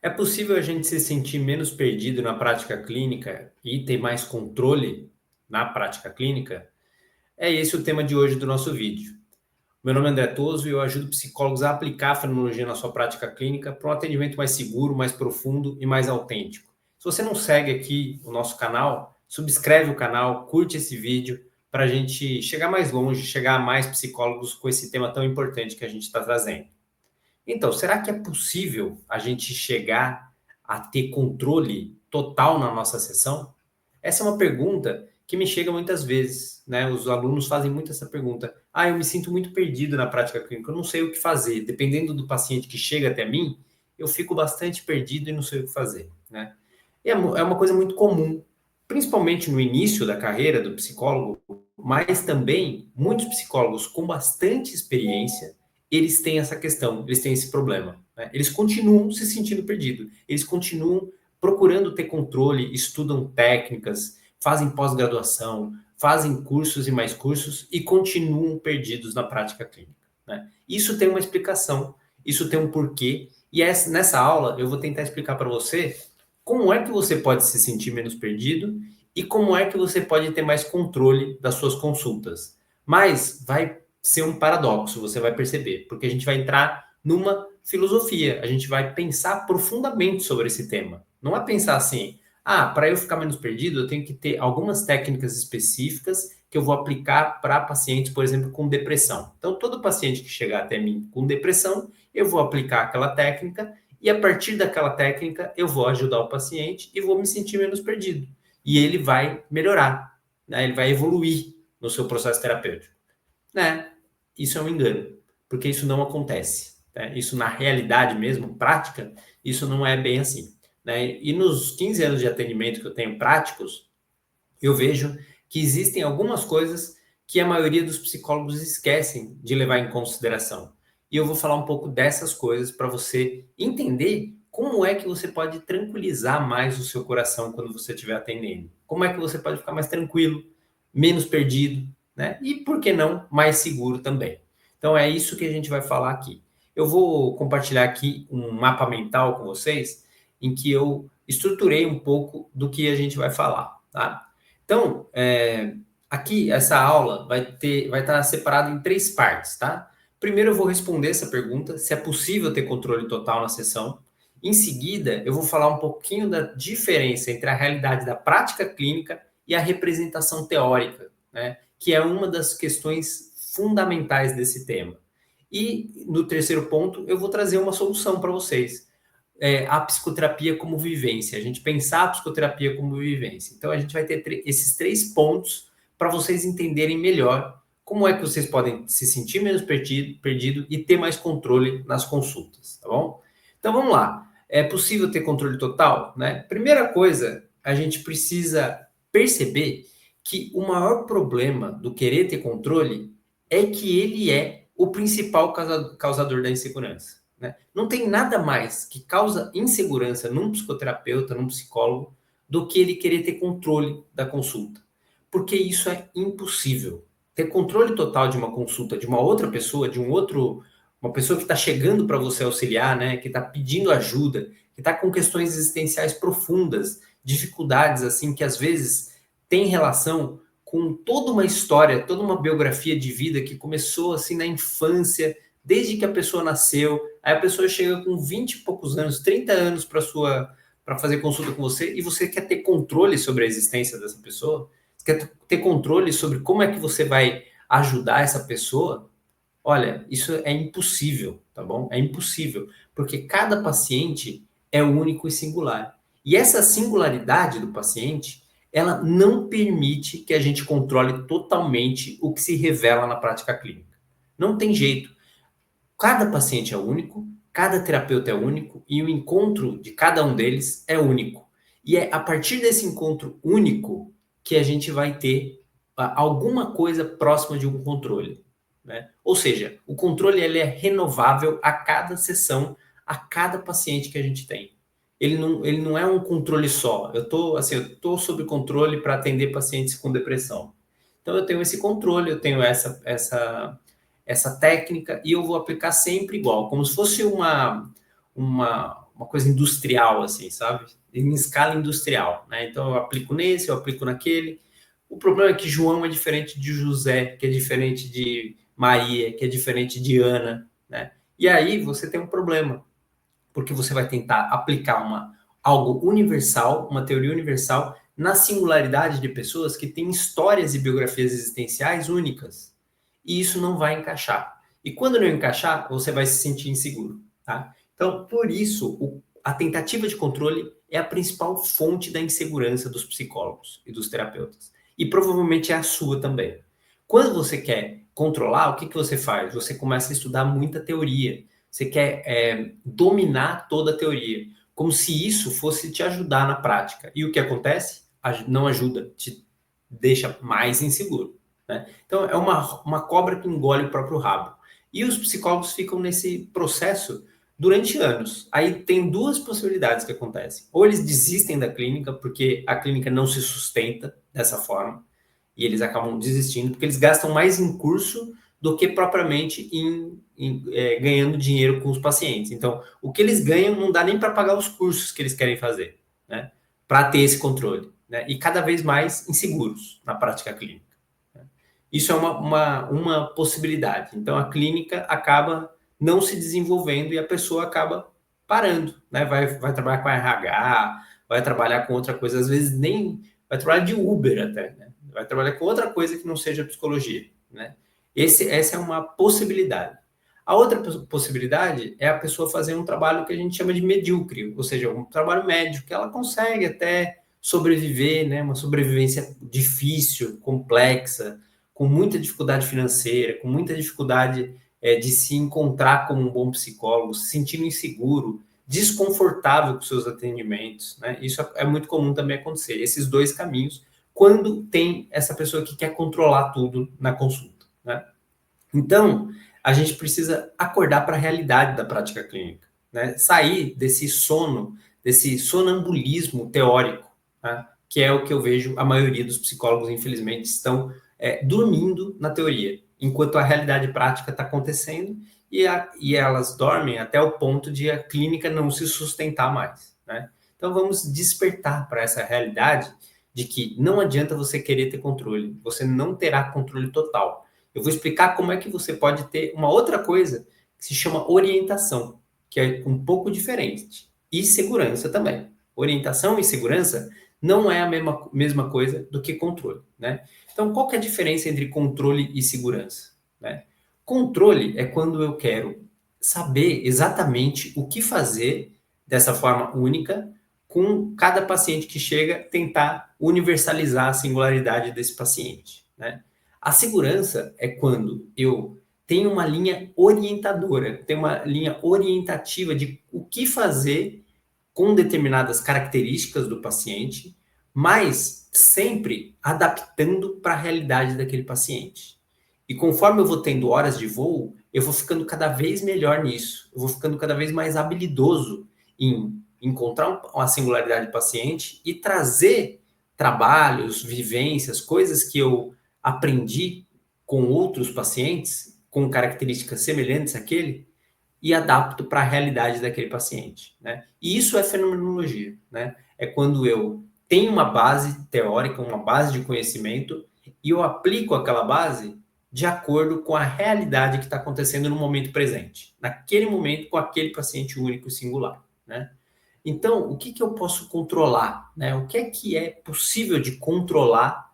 É possível a gente se sentir menos perdido na prática clínica e ter mais controle na prática clínica? É esse o tema de hoje do nosso vídeo. Meu nome é André Toso e eu ajudo psicólogos a aplicar a fenomenologia na sua prática clínica para um atendimento mais seguro, mais profundo e mais autêntico. Se você não segue aqui o nosso canal, subscreve o canal, curte esse vídeo para a gente chegar mais longe, chegar a mais psicólogos com esse tema tão importante que a gente está trazendo. Então, será que é possível a gente chegar a ter controle total na nossa sessão? Essa é uma pergunta que me chega muitas vezes, né? Os alunos fazem muito essa pergunta. Ah, eu me sinto muito perdido na prática clínica, eu não sei o que fazer. Dependendo do paciente que chega até mim, eu fico bastante perdido e não sei o que fazer, né? E é uma coisa muito comum, principalmente no início da carreira do psicólogo, mas também muitos psicólogos com bastante experiência, eles têm essa questão, eles têm esse problema, né? Eles continuam se sentindo perdidos, eles continuam procurando ter controle, estudam técnicas, fazem pós-graduação, fazem cursos e mais cursos e continuam perdidos na prática clínica, né? Isso tem uma explicação, isso tem um porquê, e nessa aula eu vou tentar explicar para você como é que você pode se sentir menos perdido e como é que você pode ter mais controle das suas consultas. Mas vai ser um paradoxo, você vai perceber, porque a gente vai entrar numa filosofia, a gente vai pensar profundamente sobre esse tema. Não é pensar assim, para eu ficar menos perdido, eu tenho que ter algumas técnicas específicas que eu vou aplicar para pacientes, por exemplo, com depressão. Então, todo paciente que chegar até mim com depressão, eu vou aplicar aquela técnica e a partir daquela técnica eu vou ajudar o paciente e vou me sentir menos perdido. E ele vai melhorar, né? Ele vai evoluir no seu processo terapêutico, né? Isso é um engano, porque isso não acontece, né? Isso na realidade mesmo, prática, isso não é bem assim, né? E nos 15 anos de atendimento que eu tenho práticos, eu vejo que existem algumas coisas que a maioria dos psicólogos esquecem de levar em consideração. E eu vou falar um pouco dessas coisas para você entender como é que você pode tranquilizar mais o seu coração quando você estiver atendendo. Como é que você pode ficar mais tranquilo, menos perdido, né? E por que não, mais seguro também. Então é isso que a gente vai falar aqui. Eu vou compartilhar aqui um mapa mental com vocês em que eu estruturei um pouco do que a gente vai falar, tá? Então, aqui essa aula vai estar separada em 3 partes, tá? Primeiro eu vou responder essa pergunta, se é possível ter controle total na sessão. Em seguida, eu vou falar um pouquinho da diferença entre a realidade da prática clínica e a representação teórica, né? Que é uma das questões fundamentais desse tema. E no terceiro ponto, eu vou trazer uma solução para vocês, a psicoterapia como vivência, a gente pensar a psicoterapia como vivência. Então, a gente vai ter esses 3 pontos para vocês entenderem melhor como é que vocês podem se sentir menos perdido e ter mais controle nas consultas, tá bom? Então, vamos lá. É possível ter controle total, né? Primeira coisa, a gente precisa perceber que o maior problema do querer ter controle é que ele é o principal causador da insegurança, né? Não tem nada mais que causa insegurança num psicoterapeuta, num psicólogo, do que ele querer ter controle da consulta. Porque isso é impossível. Ter controle total de uma consulta de uma outra pessoa, uma pessoa que está chegando para você auxiliar, né? Que está pedindo ajuda, que está com questões existenciais profundas, dificuldades assim que às vezes tem relação com toda uma história, toda uma biografia de vida que começou assim na infância, desde que a pessoa nasceu, aí a pessoa chega com 20 e poucos anos, 30 anos para fazer consulta com você e você quer ter controle sobre a existência dessa pessoa, você quer ter controle sobre como é que você vai ajudar essa pessoa. Olha, isso é impossível, tá bom? É impossível, porque cada paciente é único e singular. E essa singularidade do paciente, ela não permite que a gente controle totalmente o que se revela na prática clínica. Não tem jeito. Cada paciente é único, cada terapeuta é único e o encontro de cada um deles é único. E é a partir desse encontro único que a gente vai ter alguma coisa próxima de um controle, né? Ou seja, o controle ele é renovável a cada sessão, a cada paciente que a gente tem. Ele não é um controle só. Eu tô sob controle para atender pacientes com depressão. Então eu tenho esse controle, eu tenho essa técnica e eu vou aplicar sempre igual, como se fosse uma uma coisa industrial, assim, sabe? Em escala industrial, né? Então eu aplico nesse, eu aplico naquele. O problema é que João é diferente de José, que é diferente de Maria, que é diferente de Ana, né? E aí você tem um problema, porque você vai tentar aplicar algo universal, uma teoria universal, na singularidade de pessoas que têm histórias e biografias existenciais únicas. E isso não vai encaixar. E quando não encaixar, você vai se sentir inseguro, tá? Então, por isso, a tentativa de controle é a principal fonte da insegurança dos psicólogos e dos terapeutas. E provavelmente é a sua também. Quando você quer controlar, o que você faz? Você começa a estudar muita teoria. Você quer dominar toda a teoria, como se isso fosse te ajudar na prática. E o que acontece? Não ajuda, te deixa mais inseguro, né? Então, é uma cobra que engole o próprio rabo. E os psicólogos ficam nesse processo durante anos. Aí tem duas possibilidades que acontecem. Ou eles desistem da clínica, porque a clínica não se sustenta dessa forma, e eles acabam desistindo, porque eles gastam mais em curso do que propriamente ganhando dinheiro com os pacientes. Então, o que eles ganham não dá nem para pagar os cursos que eles querem fazer, né? Para ter esse controle, né? E cada vez mais inseguros na prática clínica. Né? Isso é uma possibilidade. Então, a clínica acaba não se desenvolvendo e a pessoa acaba parando, né? Vai trabalhar com RH, vai trabalhar com outra coisa, às vezes nem vai trabalhar de Uber até, né? Vai trabalhar com outra coisa que não seja psicologia, né? Essa é uma possibilidade. A outra possibilidade é a pessoa fazer um trabalho que a gente chama de medíocre, ou seja, um trabalho médio, que ela consegue até sobreviver, né? Uma sobrevivência difícil, complexa, com muita dificuldade financeira, com muita dificuldade de se encontrar como um bom psicólogo, se sentindo inseguro, desconfortável com seus atendimentos, né? Isso é muito comum também acontecer. Esses dois caminhos, quando tem essa pessoa que quer controlar tudo na consulta, né? Então, a gente precisa acordar para a realidade da prática clínica, né? Sair desse sono, desse sonambulismo teórico, né? Que é o que eu vejo a maioria dos psicólogos, infelizmente, estão dormindo na teoria, enquanto a realidade prática está acontecendo e elas dormem até o ponto de a clínica não se sustentar mais, né? Então, vamos despertar para essa realidade de que não adianta você querer ter controle, você não terá controle total. Eu vou explicar como é que você pode ter uma outra coisa que se chama orientação, que é um pouco diferente. E segurança também. Orientação e segurança não é a mesma coisa do que controle, né? Então, qual que é a diferença entre controle e segurança, né? Controle é quando eu quero saber exatamente o que fazer dessa forma única com cada paciente que chega, tentar universalizar a singularidade desse paciente, né? A segurança é quando eu tenho uma linha orientadora, tenho uma linha orientativa de o que fazer com determinadas características do paciente, mas sempre adaptando para a realidade daquele paciente. E conforme eu vou tendo horas de voo, eu vou ficando cada vez melhor nisso, eu vou ficando cada vez mais habilidoso em encontrar uma singularidade do paciente e trazer trabalhos, vivências, coisas que eu aprendi com outros pacientes com características semelhantes àquele e adapto para a realidade daquele paciente, né? E isso é fenomenologia, né? É quando eu tenho uma base teórica, uma base de conhecimento e eu aplico aquela base de acordo com a realidade que está acontecendo no momento presente, naquele momento com aquele paciente único e singular, né? Então, o que eu posso controlar, né? O que é possível de controlar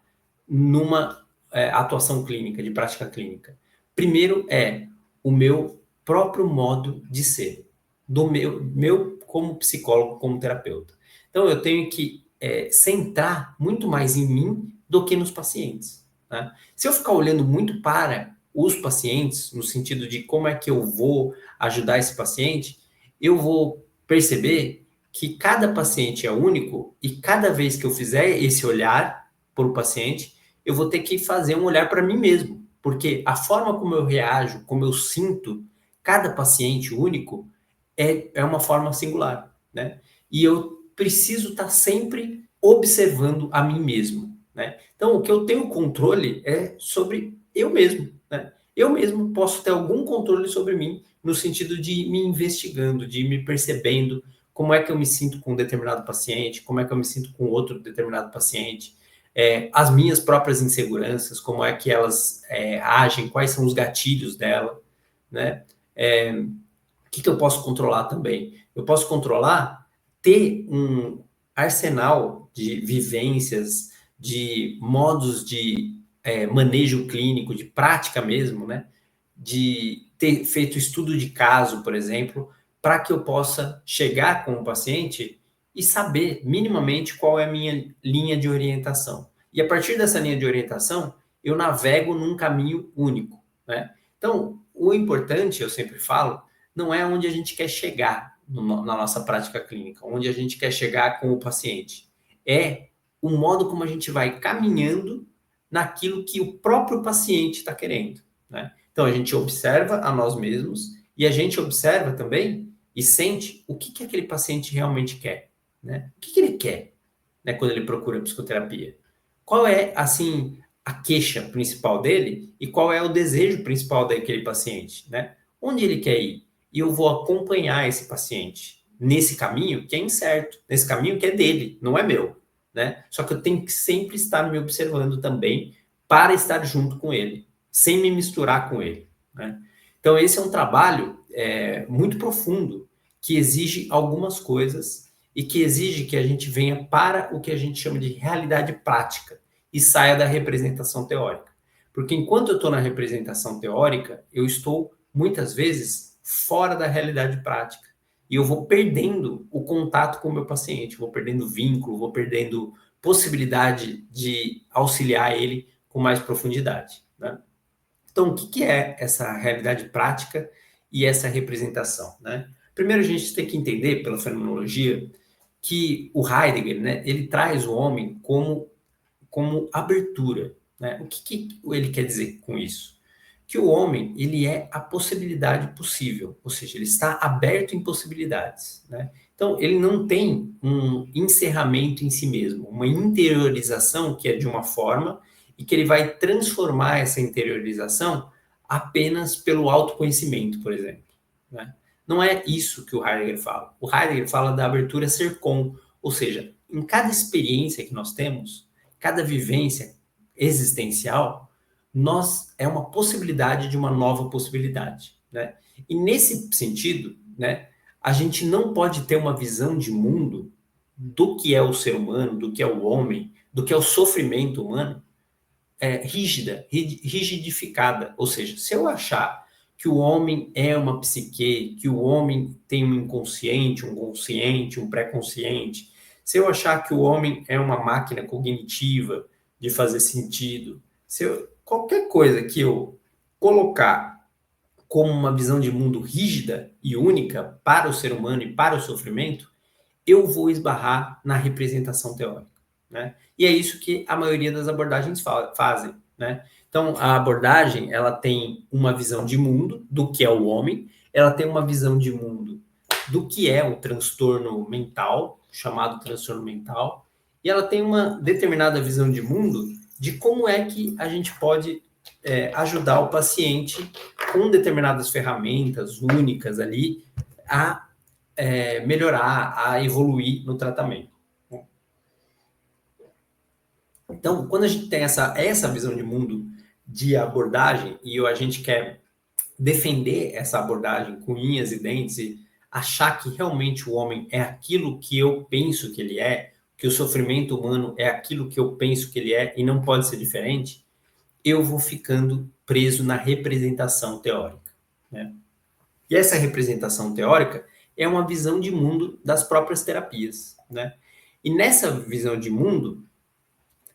numa atuação clínica, de prática clínica? Primeiro é o meu próprio modo de ser, do meu como psicólogo, como terapeuta. Então, eu tenho que centrar muito mais em mim do que nos pacientes, né? Se eu ficar olhando muito para os pacientes, no sentido de como é que eu vou ajudar esse paciente, eu vou perceber que cada paciente é único e cada vez que eu fizer esse olhar para o paciente, eu vou ter que fazer um olhar para mim mesmo, porque a forma como eu reajo, como eu sinto cada paciente único é uma forma singular, né? E eu preciso estar sempre observando a mim mesmo, né? Então, o que eu tenho controle é sobre eu mesmo, né? Eu mesmo posso ter algum controle sobre mim no sentido de me investigando, de me percebendo como é que eu me sinto com um determinado paciente, como é que eu me sinto com outro determinado paciente, as minhas próprias inseguranças, como é que elas agem, quais são os gatilhos dela, né? O que eu posso controlar também? Eu posso controlar ter um arsenal de vivências, de modos de manejo clínico, de prática mesmo, né? De ter feito estudo de caso, por exemplo, para que eu possa chegar com o paciente e saber minimamente qual é a minha linha de orientação. E a partir dessa linha de orientação, eu navego num caminho único, né? Então, o importante, eu sempre falo, não é onde a gente quer chegar na nossa prática clínica, onde a gente quer chegar com o paciente. É o modo como a gente vai caminhando naquilo que o próprio paciente está querendo, né? Então, a gente observa a nós mesmos e a gente observa também e sente o que aquele paciente realmente quer, né? O que ele quer, né, quando ele procura psicoterapia? Qual é, assim, a queixa principal dele e qual é o desejo principal daquele paciente, né? Onde ele quer ir? E eu vou acompanhar esse paciente nesse caminho que é incerto, nesse caminho que é dele, não é meu, né? Só que eu tenho que sempre estar me observando também para estar junto com ele, sem me misturar com ele, né? Então, esse é um trabalho muito profundo, que exige algumas coisas e que exige que a gente venha para o que a gente chama de realidade prática e saia da representação teórica. Porque enquanto eu estou na representação teórica, eu estou, muitas vezes, fora da realidade prática. E eu vou perdendo o contato com o meu paciente, vou perdendo vínculo, vou perdendo possibilidade de auxiliar ele com mais profundidade, né? Então, o que é essa realidade prática e essa representação, né? Primeiro, a gente tem que entender, pela fenomenologia, que o Heidegger, né, ele traz o homem como abertura, né? O que ele quer dizer com isso? Que o homem, ele é a possibilidade possível, ou seja, ele está aberto em possibilidades, né? Então, ele não tem um encerramento em si mesmo, uma interiorização que é de uma forma e que ele vai transformar essa interiorização apenas pelo autoconhecimento, por exemplo, né? Não é isso que o Heidegger fala. O Heidegger fala da abertura ser com, ou seja, em cada experiência que nós temos, cada vivência existencial, nós é uma possibilidade de uma nova possibilidade, né? E nesse sentido, né, a gente não pode ter uma visão de mundo do que é o ser humano, do que é o homem, do que é o sofrimento humano, rígida, rigidificada. Ou seja, se eu achar que o homem é uma psique, que o homem tem um inconsciente, um consciente, um pré-consciente, se eu achar que o homem é uma máquina cognitiva de fazer sentido, qualquer coisa que eu colocar como uma visão de mundo rígida e única para o ser humano e para o sofrimento, eu vou esbarrar na representação teórica, né? E é isso que a maioria das abordagens fazem, né? Então, a abordagem, ela tem uma visão de mundo do que é o homem, ela tem uma visão de mundo do que é o transtorno mental, chamado transtorno mental, e ela tem uma determinada visão de mundo de como é que a gente pode ajudar o paciente com determinadas ferramentas únicas ali a melhorar, a evoluir no tratamento. Então, quando a gente tem essa visão de mundo de abordagem e a gente quer defender essa abordagem com unhas e dentes e achar que realmente o homem é aquilo que eu penso que ele é, que o sofrimento humano é aquilo que eu penso que ele é e não pode ser diferente, eu vou ficando preso na representação teórica, né? E essa representação teórica é uma visão de mundo das próprias terapias, né? E nessa visão de mundo,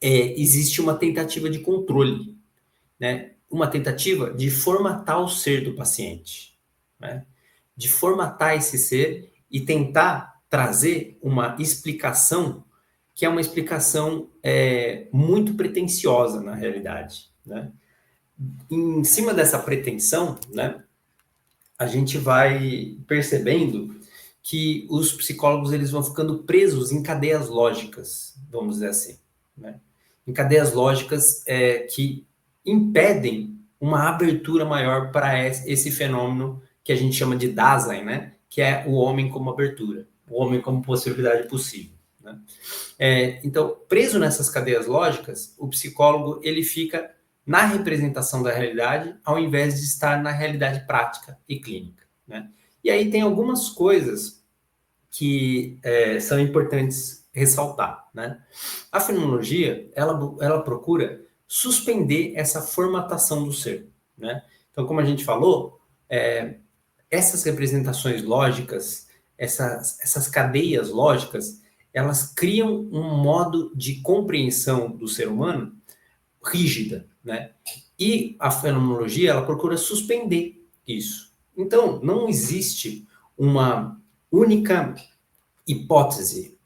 existe uma tentativa de controle, né? Uma tentativa de formatar o ser do paciente, né? De formatar esse ser e tentar trazer uma explicação que é uma explicação muito pretensiosa na realidade, né? Em cima dessa pretensão, né, a gente vai percebendo que os psicólogos eles vão ficando presos em cadeias lógicas, vamos dizer assim, né? Em cadeias lógicas que impedem uma abertura maior para esse fenômeno que a gente chama de Dasein, né? Que é o homem como abertura. o homem como possibilidade possível, né? Então, preso nessas cadeias lógicas, o psicólogo ele fica na representação da realidade, ao invés de estar na realidade prática e clínica, né? E aí tem algumas coisas que são importantes ressaltar, né? A fenomenologia, ela procura suspender essa formatação do ser, né? Então, como a gente falou, essas representações lógicas, essas cadeias lógicas, elas criam um modo de compreensão do ser humano rígida, né? E a fenomenologia, ela procura suspender isso. Então, não existe uma única hipótese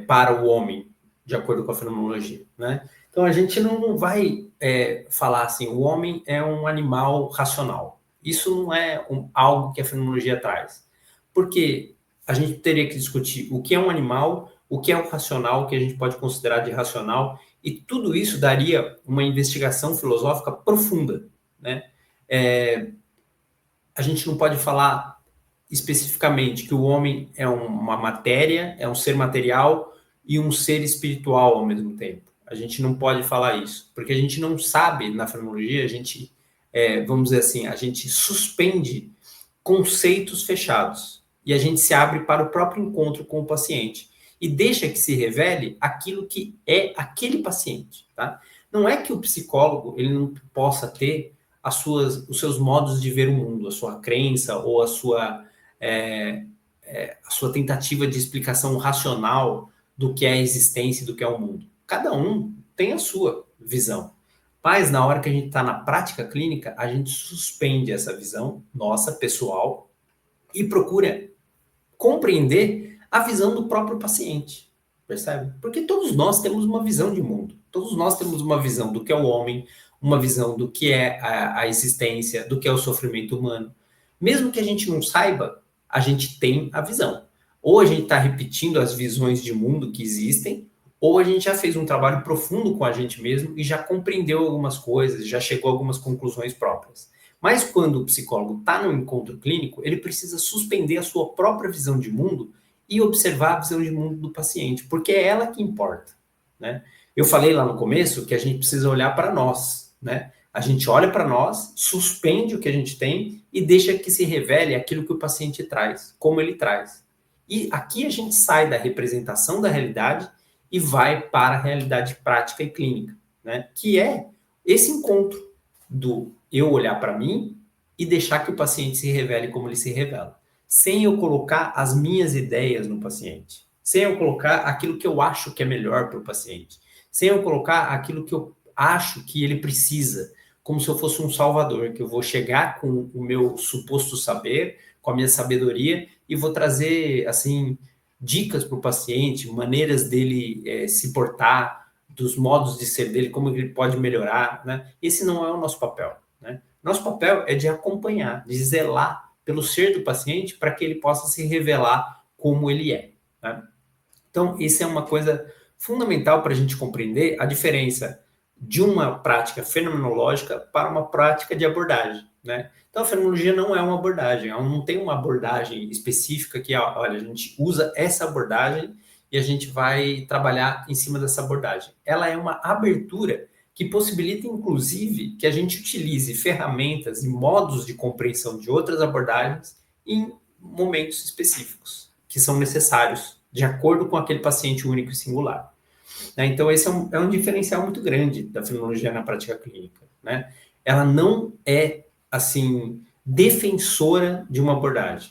para o homem, de acordo com a fenomenologia, né? Então, a gente não vai falar assim, o homem é um animal racional. Isso não é algo que a fenomenologia traz. Porque a gente teria que discutir o que é um animal, o que é um racional, o que a gente pode considerar de racional, e tudo isso daria uma investigação filosófica profunda, né? A gente não pode falar especificamente que o homem é uma matéria, é um ser material e um ser espiritual ao mesmo tempo. A gente não pode falar isso, porque a gente não sabe, na fenomenologia, a gente, vamos dizer assim, a gente suspende conceitos fechados e a gente se abre para o próprio encontro com o paciente e deixa que se revele aquilo que é aquele paciente, tá? Não é que o psicólogo ele não possa ter os seus modos de ver o mundo, a sua crença ou a sua tentativa de explicação racional do que é a existência e do que é o mundo. Cada um tem a sua visão. Mas na hora que a gente está na prática clínica, a gente suspende essa visão nossa, pessoal, e procura compreender a visão do próprio paciente, percebe? Porque todos nós temos uma visão de mundo, todos nós temos uma visão do que é o homem, uma visão do que é a existência, do que é o sofrimento humano. Mesmo que a gente não saiba, a gente tem a visão. Ou a gente está repetindo as visões de mundo que existem, ou a gente já fez um trabalho profundo com a gente mesmo e já compreendeu algumas coisas, já chegou a algumas conclusões próprias. Mas quando o psicólogo está no encontro clínico, ele precisa suspender a sua própria visão de mundo e observar a visão de mundo do paciente, porque é ela que importa, né? Eu falei lá no começo que a gente precisa olhar para nós, né? A gente olha para nós, suspende o que a gente tem e deixa que se revele aquilo que o paciente traz, como ele traz. E aqui a gente sai da representação da realidade e vai para a realidade prática e clínica, né? Que é esse encontro do eu olhar para mim e deixar que o paciente se revele como ele se revela, sem eu colocar as minhas ideias no paciente, sem eu colocar aquilo que eu acho que é melhor para o paciente, sem eu colocar aquilo que eu acho que ele precisa, como se eu fosse um salvador, que eu vou chegar com o meu suposto saber, com a minha sabedoria e vou trazer, assim, dicas para o paciente, maneiras dele se portar, dos modos de ser dele, como ele pode melhorar, né? Esse não é o nosso papel, né? Nosso papel é de acompanhar, de zelar pelo ser do paciente para que ele possa se revelar como ele é, né? Então, isso é uma coisa fundamental para a gente compreender a diferença de uma prática fenomenológica para uma prática de abordagem, né? Então, a fenomenologia não é uma abordagem, ela não tem uma abordagem específica que, olha, a gente usa essa abordagem e a gente vai trabalhar em cima dessa abordagem. Ela é uma abertura que possibilita, inclusive, que a gente utilize ferramentas e modos de compreensão de outras abordagens em momentos específicos, que são necessários, de acordo com aquele paciente único e singular, né? Então, esse é um diferencial muito grande da fenomenologia na prática clínica, né? Ela não é, assim, defensora de uma abordagem.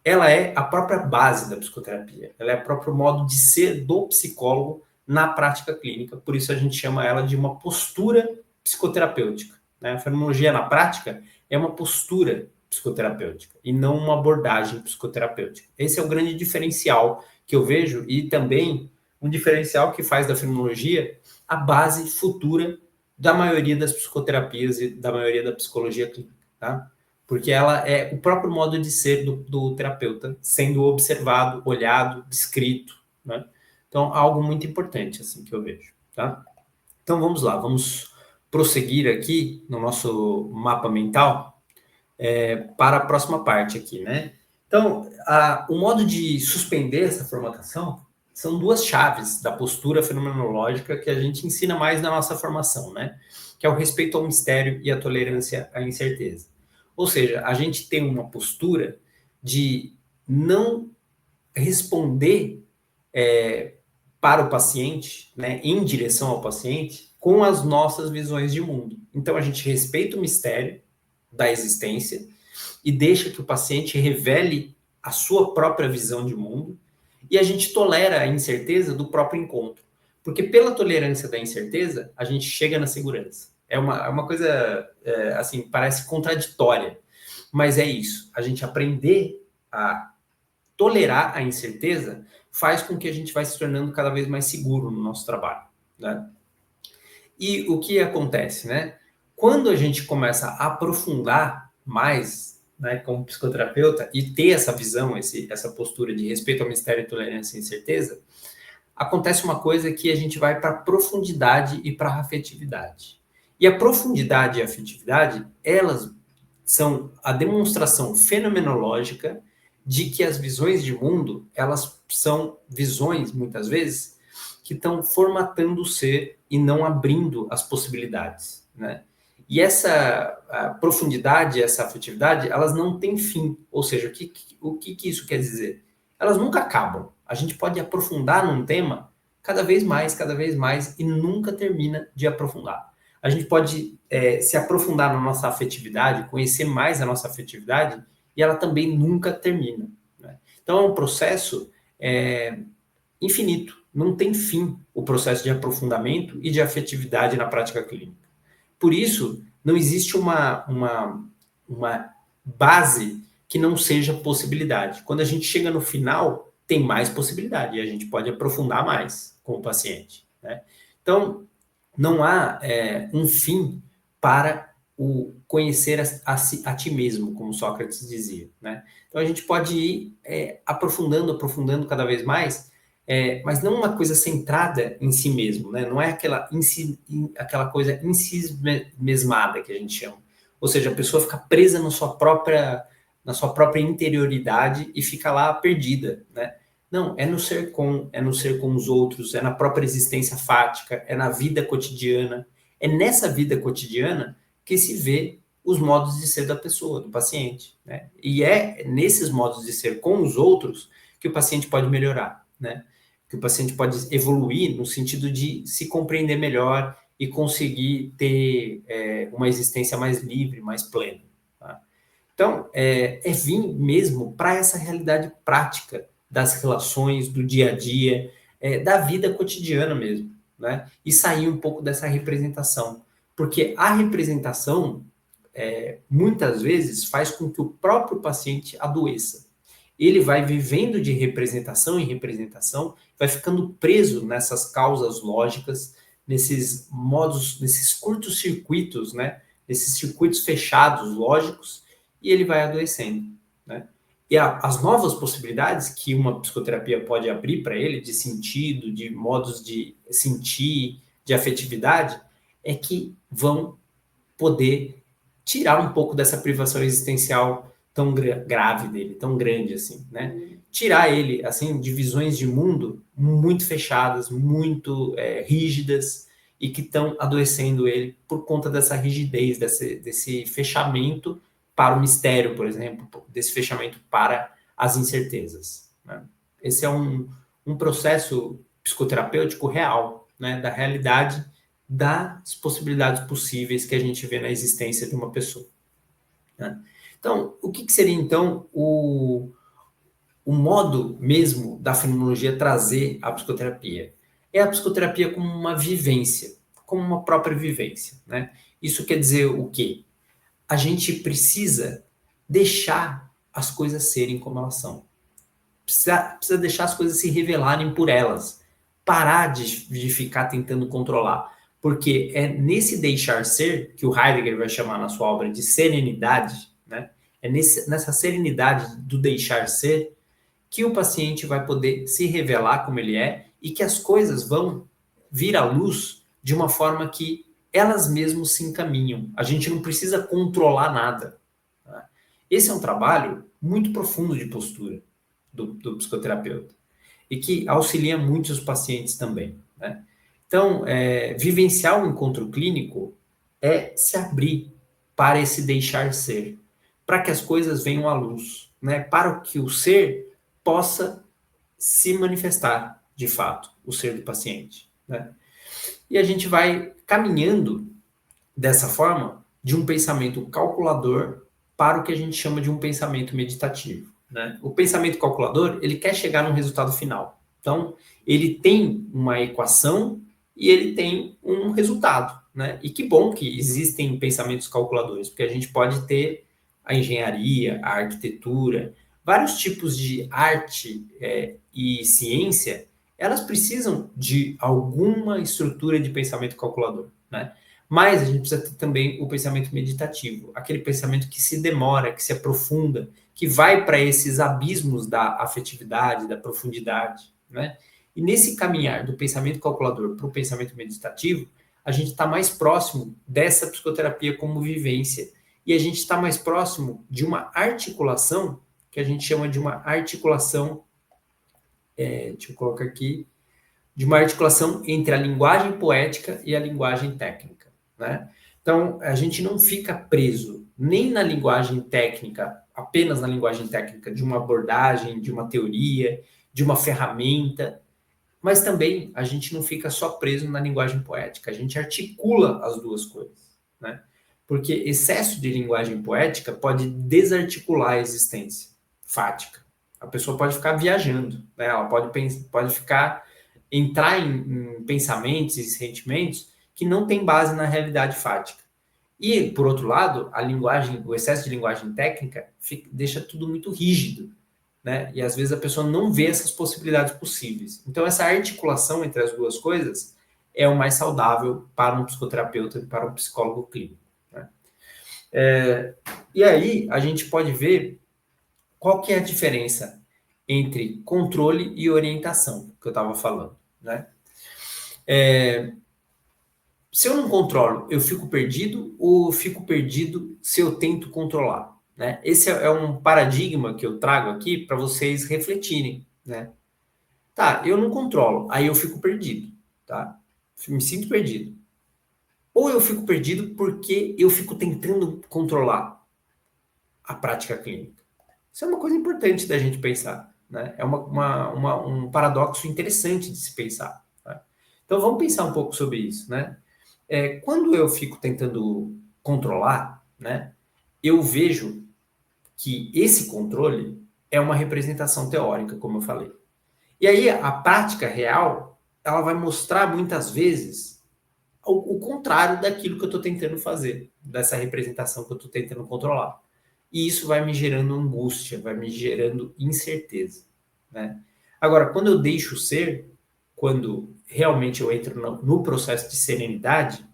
Ela é a própria base da psicoterapia. Ela é o próprio modo de ser do psicólogo na prática clínica. Por isso, a gente chama ela de uma postura psicoterapêutica, né? A fenomenologia na prática é uma postura psicoterapêutica e não uma abordagem psicoterapêutica. Esse é o grande diferencial que eu vejo e também um diferencial que faz da fenomenologia a base futura da maioria das psicoterapias e da maioria da psicologia clínica, tá? Porque ela é o próprio modo de ser do terapeuta, sendo observado, olhado, descrito, né? Então, algo muito importante, assim, que eu vejo, tá? Então, vamos lá, vamos prosseguir aqui no nosso mapa mental para a próxima parte aqui, né? Então, o modo de suspender essa formatação são duas chaves da postura fenomenológica que a gente ensina mais na nossa formação, né? Que é o respeito ao mistério e a tolerância à incerteza. Ou seja, a gente tem uma postura de não responder para o paciente, né, em direção ao paciente, com as nossas visões de mundo. Então, a gente respeita o mistério da existência e deixa que o paciente revele a sua própria visão de mundo, e a gente tolera a incerteza do próprio encontro. Porque pela tolerância da incerteza, a gente chega na segurança. É uma coisa, assim, parece contraditória, mas é isso. A gente aprender a tolerar a incerteza faz com que a gente vai se tornando cada vez mais seguro no nosso trabalho, né? E o que acontece, né? Quando a gente começa a aprofundar mais, né, como psicoterapeuta, e ter essa visão, essa postura de respeito ao mistério, tolerância e incerteza, acontece uma coisa que a gente vai para a profundidade e para a afetividade. E a profundidade e a afetividade, elas são a demonstração fenomenológica de que as visões de mundo, elas são visões, muitas vezes, que estão formatando o ser e não abrindo as possibilidades, né? E essa profundidade, essa afetividade, elas não têm fim. Ou seja, o que isso quer dizer? Elas nunca acabam. A gente pode aprofundar num tema cada vez mais, e nunca termina de aprofundar. A gente pode se aprofundar na nossa afetividade, conhecer mais a nossa afetividade, e ela também nunca termina, né? Então, é um processo infinito, não tem fim o processo de aprofundamento e de afetividade na prática clínica. Por isso, não existe uma base que não seja possibilidade. Quando a gente chega no final, tem mais possibilidade e a gente pode aprofundar mais com o paciente, né? Então, não há um fim para o conhecer a ti mesmo, como Sócrates dizia, né? Então, a gente pode ir aprofundando cada vez mais, mas não uma coisa centrada em si mesmo, né? Não é aquela coisa em si mesmada que a gente chama. Ou seja, a pessoa fica presa na sua própria interioridade e fica lá perdida, né? Não, é no ser com os outros, é na própria existência fática, é na vida cotidiana. É nessa vida cotidiana que se vê os modos de ser da pessoa, do paciente, né? E é nesses modos de ser com os outros que o paciente pode melhorar, né? Que o paciente pode evoluir no sentido de se compreender melhor e conseguir ter uma existência mais livre, mais plena, tá? Então, vir mesmo para essa realidade prática das relações, do dia a dia, da vida cotidiana mesmo, né? E sair um pouco dessa representação. Porque a representação, muitas vezes, faz com que o próprio paciente adoeça. Ele vai vivendo de representação em representação, vai ficando preso nessas causas lógicas, nesses modos, nesses curtos circuitos, né? Nesses circuitos fechados, lógicos, e ele vai adoecendo, né? E as novas possibilidades que uma psicoterapia pode abrir para ele, de sentido, de modos de sentir, de afetividade, é que vão poder tirar um pouco dessa privação existencial tão grave dele, tão grande assim, né? Tirar ele, assim, de visões de mundo muito fechadas, muito rígidas, e que estão adoecendo ele por conta dessa rigidez, desse fechamento para o mistério, por exemplo, desse fechamento para as incertezas, né? Esse é um processo psicoterapêutico real, né? Da realidade, das possibilidades possíveis que a gente vê na existência de uma pessoa, né? Então, o que seria, então, o modo mesmo da fenomenologia trazer a psicoterapia? É a psicoterapia como uma vivência, como uma própria vivência, né? Isso quer dizer o quê? A gente precisa deixar as coisas serem como elas são. Precisa deixar as coisas se revelarem por elas. Parar de ficar tentando controlar. Porque é nesse deixar ser, que o Heidegger vai chamar na sua obra de serenidade, né? É nessa serenidade do deixar ser que o paciente vai poder se revelar como ele é e que as coisas vão vir à luz de uma forma que elas mesmas se encaminham. A gente não precisa controlar nada, tá? Esse é um trabalho muito profundo de postura do psicoterapeuta e que auxilia muito os pacientes também, né? Então, vivenciar o encontro clínico é se abrir para esse deixar ser, para que as coisas venham à luz, né? Para que o ser possa se manifestar, de fato, o ser do paciente, né? E a gente vai caminhando dessa forma de um pensamento calculador para o que a gente chama de um pensamento meditativo, né? O pensamento calculador, ele quer chegar num resultado final. Então, ele tem uma equação e ele tem um resultado, né? E que bom que existem pensamentos calculadores, porque a gente pode ter a engenharia, a arquitetura, vários tipos de arte e ciência, elas precisam de alguma estrutura de pensamento calculador, né? Mas a gente precisa ter também o pensamento meditativo, aquele pensamento que se demora, que se aprofunda, que vai para esses abismos da afetividade, da profundidade, né? E nesse caminhar do pensamento calculador para o pensamento meditativo, a gente está mais próximo dessa psicoterapia como vivência e a gente está mais próximo de uma articulação que a gente chama de uma articulação, deixa eu colocar aqui, de uma articulação entre a linguagem poética e a linguagem técnica, né? Então, a gente não fica preso nem na linguagem técnica, apenas na linguagem técnica de uma abordagem, de uma teoria, de uma ferramenta, mas também a gente não fica só preso na linguagem poética, a gente articula as duas coisas, né? Porque excesso de linguagem poética pode desarticular a existência fática. A pessoa pode ficar viajando, né? Ela pode ficar entrar em pensamentos e sentimentos que não têm base na realidade fática. E, por outro lado, a linguagem, o excesso de linguagem técnica deixa tudo muito rígido, né? E às vezes a pessoa não vê essas possibilidades possíveis. Então, essa articulação entre as duas coisas é o mais saudável para um psicoterapeuta e para um psicólogo clínico, né? E aí, a gente pode ver qual que é a diferença entre controle e orientação, que eu estava falando, né? Se eu não controlo, eu fico perdido ou eu fico perdido se eu tento controlar, né? Esse é um paradigma que eu trago aqui para vocês refletirem, né? Tá, eu não controlo, aí eu fico perdido, tá? Me sinto perdido. Ou eu fico perdido porque eu fico tentando controlar a prática clínica. Isso é uma coisa importante da gente pensar, né? É um paradoxo interessante de se pensar, tá? Então vamos pensar um pouco sobre isso, né? Quando eu fico tentando controlar, né, eu vejo que esse controle é uma representação teórica, como eu falei. E aí a prática real, ela vai mostrar muitas vezes o contrário daquilo que eu estou tentando fazer, dessa representação que eu estou tentando controlar. E isso vai me gerando angústia, vai me gerando incerteza, né? Agora, quando eu deixo ser, quando realmente eu entro no processo de serenidade,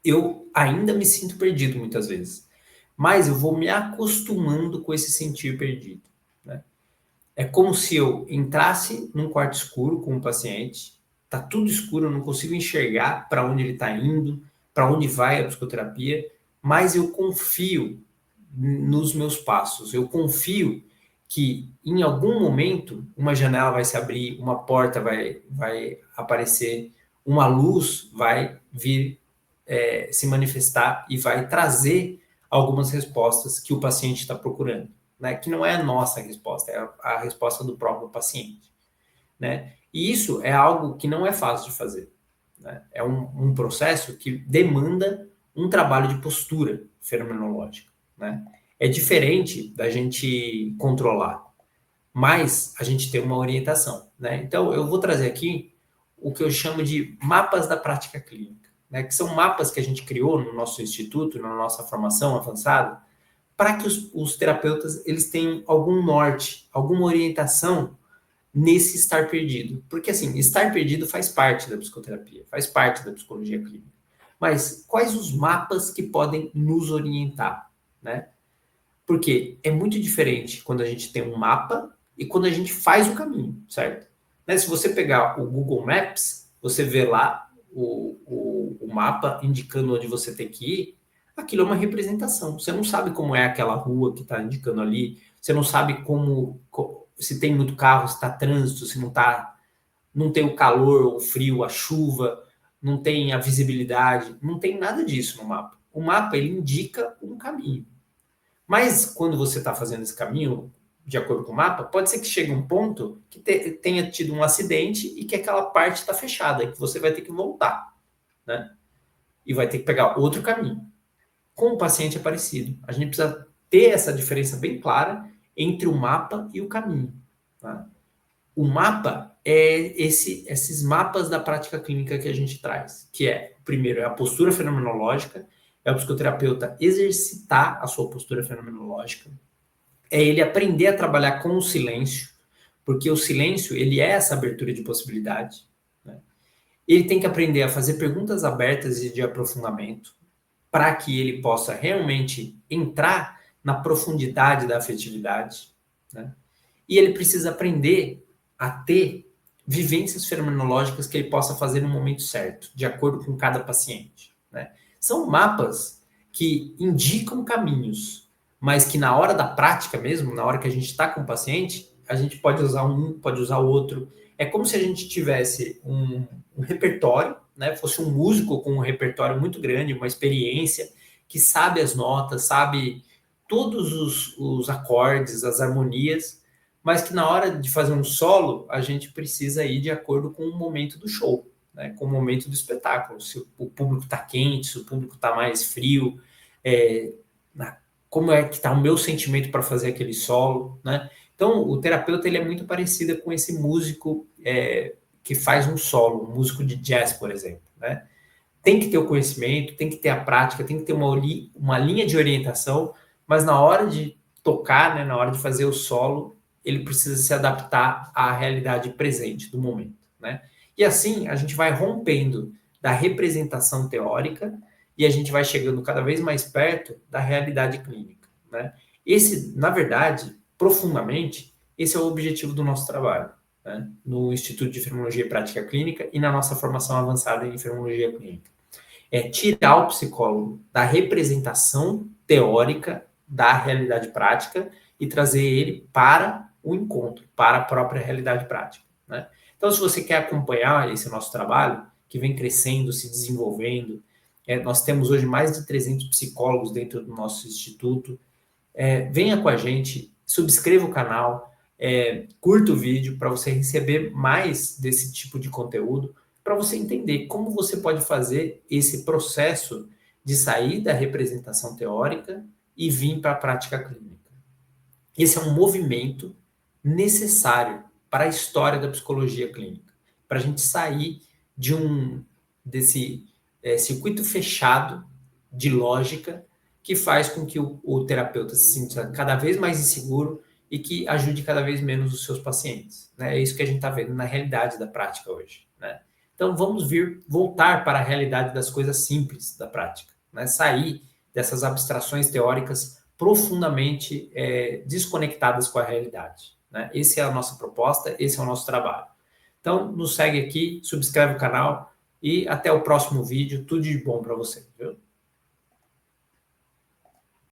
eu ainda me sinto perdido muitas vezes, mas eu vou me acostumando com esse sentir perdido, né? É como se eu entrasse num quarto escuro com um paciente, tá tudo escuro, eu não consigo enxergar para onde ele está indo, para onde vai a psicoterapia, mas eu confio nos meus passos, eu confio que em algum momento uma janela vai se abrir, uma porta vai aparecer, uma luz vai vir se manifestar e vai trazer algumas respostas que o paciente está procurando, né? Que não é a nossa resposta, é a resposta do próprio paciente, né? E isso é algo que não é fácil de fazer, né? É um processo que demanda um trabalho de postura fenomenológica, né? É diferente da gente controlar, mas a gente tem uma orientação, né? Então, eu vou trazer aqui o que eu chamo de mapas da prática clínica, né? Que são mapas que a gente criou no nosso instituto, na nossa formação avançada, para que os terapeutas eles tenham algum norte, alguma orientação nesse estar perdido. Porque, assim, estar perdido faz parte da psicoterapia, faz parte da psicologia clínica. Mas quais os mapas que podem nos orientar, né? Porque é muito diferente quando a gente tem um mapa e quando a gente faz o caminho, certo? Né? Se você pegar o Google Maps, você vê lá o mapa indicando onde você tem que ir, aquilo é uma representação. Você não sabe como é aquela rua que está indicando ali, você não sabe se tem muito carro, se está trânsito, se não está, não tem o calor, o frio, a chuva, não tem a visibilidade, não tem nada disso no mapa. O mapa, ele indica um caminho. Mas quando você está fazendo esse caminho, de acordo com o mapa, pode ser que chegue um ponto que tenha tido um acidente e que aquela parte está fechada, que você vai ter que voltar, né? E vai ter que pegar outro caminho. Com o paciente é parecido. A gente precisa ter essa diferença bem clara entre o mapa e o caminho. Tá? O mapa é esses mapas da prática clínica que a gente traz, que é, primeiro, é a postura fenomenológica, é o psicoterapeuta exercitar a sua postura fenomenológica, é ele aprender a trabalhar com o silêncio, porque o silêncio, ele é essa abertura de possibilidade. Né? Ele tem que aprender a fazer perguntas abertas e de aprofundamento, para que ele possa realmente entrar na profundidade da afetividade, né? E ele precisa aprender a ter vivências fenomenológicas que ele possa fazer no momento certo, de acordo com cada paciente, né? São mapas que indicam caminhos, mas que na hora da prática mesmo, na hora que a gente está com o paciente, a gente pode usar um, pode usar o outro. É como se a gente tivesse um repertório, né? Fosse um músico com um repertório muito grande, uma experiência, que sabe as notas, sabe todos os acordes, as harmonias, mas que na hora de fazer um solo, a gente precisa ir de acordo com o momento do show, né? Com o momento do espetáculo. Se o público está quente, se o público está mais frio, é, como é que está o meu sentimento para fazer aquele solo, né? Então, o terapeuta ele é muito parecido com esse músico que faz um solo, um músico de jazz, por exemplo, né? Tem que ter o conhecimento, tem que ter a prática, tem que ter uma linha de orientação, mas na hora de tocar, né, na hora de fazer o solo, ele precisa se adaptar à realidade presente do momento, né? E assim a gente vai rompendo da representação teórica e a gente vai chegando cada vez mais perto da realidade clínica, né? Esse, na verdade, profundamente, esse é o objetivo do nosso trabalho, né? No Instituto de Enfermologia e Prática Clínica e na nossa formação avançada em Enfermologia Clínica. É tirar o psicólogo da representação teórica da realidade prática e trazer ele para o encontro, para a própria realidade prática, né? Então, se você quer acompanhar esse nosso trabalho, que vem crescendo, se desenvolvendo, nós temos hoje mais de 300 psicólogos dentro do nosso instituto. Venha com a gente, subscreva o canal, curta o vídeo para você receber mais desse tipo de conteúdo, para você entender como você pode fazer esse processo de sair da representação teórica e vir para a prática clínica. Esse é um movimento necessário para a história da psicologia clínica, para a gente sair desse circuito fechado de lógica que faz com que o terapeuta se sinta cada vez mais inseguro e que ajude cada vez menos os seus pacientes, né? É isso que a gente está vendo na realidade da prática hoje, né? Então vamos voltar para a realidade das coisas simples da prática, né? Sair dessas abstrações teóricas profundamente desconectadas com a realidade, né? Essa é a nossa proposta, esse é o nosso trabalho. Então nos segue aqui, subscreve o canal e até o próximo vídeo. Tudo de bom para você, viu?